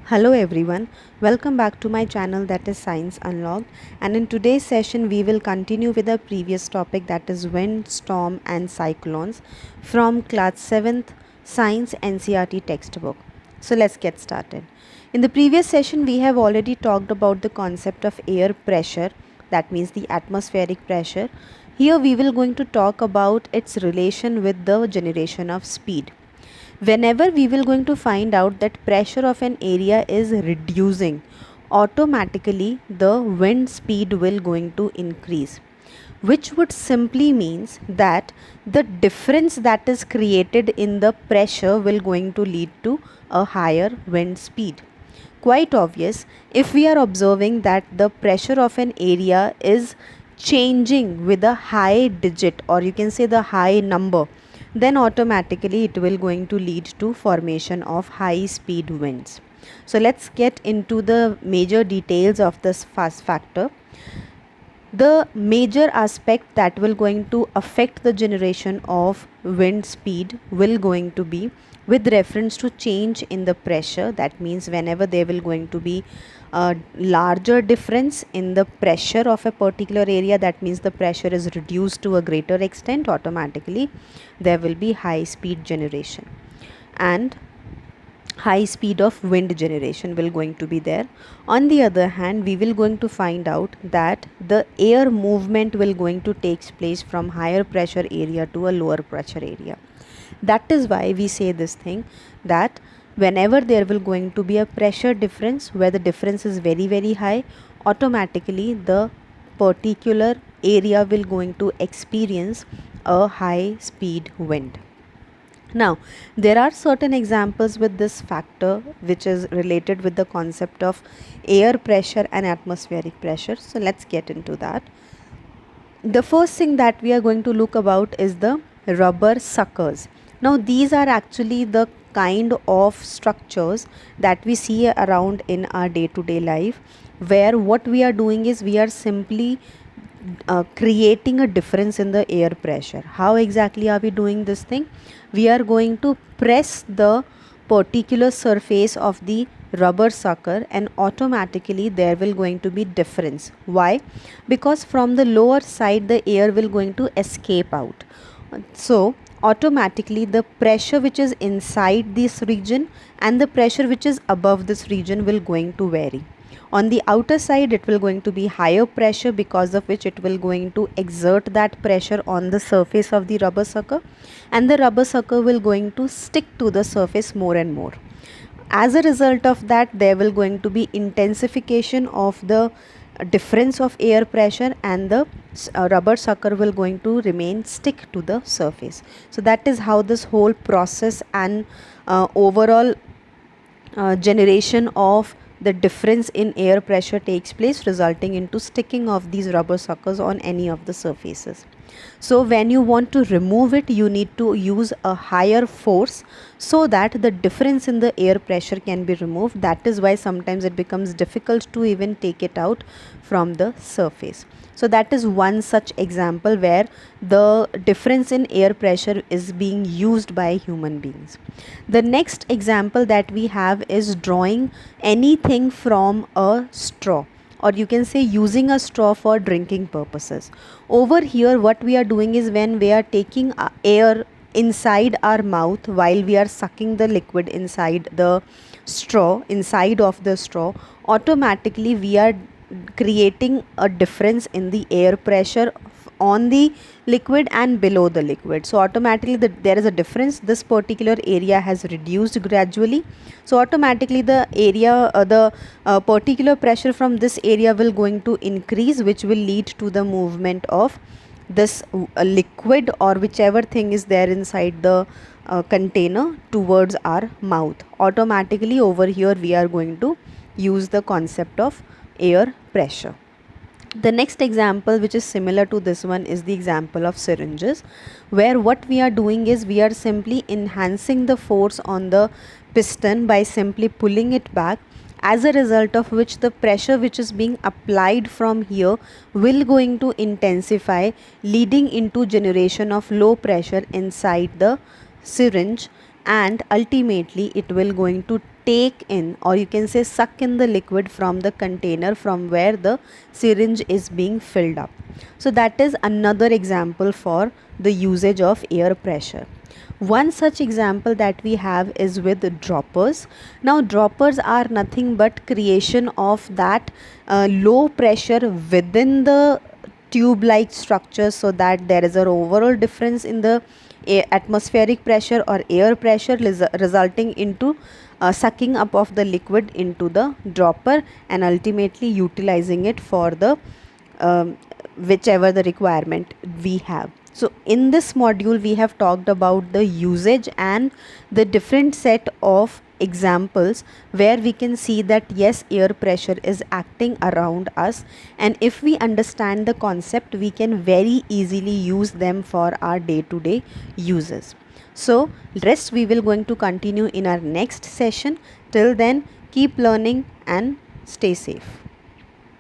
Hello everyone, welcome back to my channel that is Science Unlocked, and in today's session we will continue with our previous topic, that is wind, storm and cyclones from class 7th Science NCERT textbook. So let's get started. In the previous session we have already talked about the concept of air pressure, that means the atmospheric pressure. Here we will going to talk about its relation with the generation of speed. Whenever we will going to find out that pressure of an area is reducing, automatically the wind speed will going to increase, which would simply means that the difference that is created in the pressure will going to lead to a higher wind speed. Quite obvious, if we are observing that the pressure of an area is changing with a high digit, or you can say the high number, then automatically it will going to lead to formation of high speed winds. So let's get into the major details of this fast factor. The major aspect that will going to affect the generation of wind speed will going to be with reference to change in the pressure. That means whenever there will going to be a larger difference in the pressure of a particular area, that means the pressure is reduced to a greater extent, automatically there will be high speed generation, and high speed of wind generation will going to be there. On the other hand, we will going to find out that the air movement will going to takes place from higher pressure area to a lower pressure area. That is why we say this thing, that whenever there will going to be a pressure difference where the difference is very high, automatically the particular area will going to experience a high speed wind. Now, there are certain examples with this factor which is related with the concept of air pressure and atmospheric pressure. So let's get into that. The first thing that we are going to look about is the rubber suckers. Now, these are actually the kind of structures that we see around in our day-to-day life, where what we are doing is we are simply creating a difference in the air pressure. How exactly are we doing this thing? We are going to press the particular surface of the rubber sucker, and automatically there will going to be difference. Why? Because from the lower side the air will going to escape out. So automatically the pressure which is inside this region and the pressure which is above this region will going to vary. On the outer side it will going to be higher pressure, because of which it will going to exert that pressure on the surface of the rubber sucker, and the rubber sucker will going to stick to the surface more and more. As a result of that, there will going to be intensification of the difference of air pressure, and the rubber sucker will going to remain stick to the surface. So that is how this whole process and overall generation of the difference in air pressure takes place, resulting into sticking of these rubber suckers on any of the surfaces. So when you want to remove it, you need to use a higher force so that the difference in the air pressure can be removed. That is why sometimes it becomes difficult to even take it out from the surface. So that is one such example where the difference in air pressure is being used by human beings. The next example that we have is drawing anything from a straw, or you can say using a straw for drinking purposes. Over here what we are doing is, when we are taking air inside our mouth while we are sucking the liquid inside the straw, inside of the straw, automatically we are creating a difference in the air pressure on the liquid and below the liquid. So automatically there is a difference. This particular area has reduced gradually, so automatically the area the particular pressure from this area will going to increase, which will lead to the movement of this liquid or whichever thing is there inside the container towards our mouth. Automatically over here we are going to use the concept of air pressure. The next example, which is similar to this one, is the example of syringes, where what we are doing is we are simply enhancing the force on the piston by simply pulling it back, as a result of which the pressure which is being applied from here will going to intensify, leading into generation of low pressure inside the syringe, and ultimately it will going to take in, or you can say suck in, the liquid from the container from where the syringe is being filled up. So that is another example for the usage of air pressure. One such example that we have is with droppers. Now droppers are nothing but creation of that low pressure within the tube like structure, so that there is an overall difference in the atmospheric pressure or air pressure, resulting into sucking up of the liquid into the dropper and ultimately utilizing it for the whichever the requirement we have. So in this module we have talked about the usage and the different set of examples where we can see that yes, air pressure is acting around us, and if we understand the concept we can very easily use them for our day-to-day uses. So rest we will going to continue in our next session. Till then, keep learning and stay safe.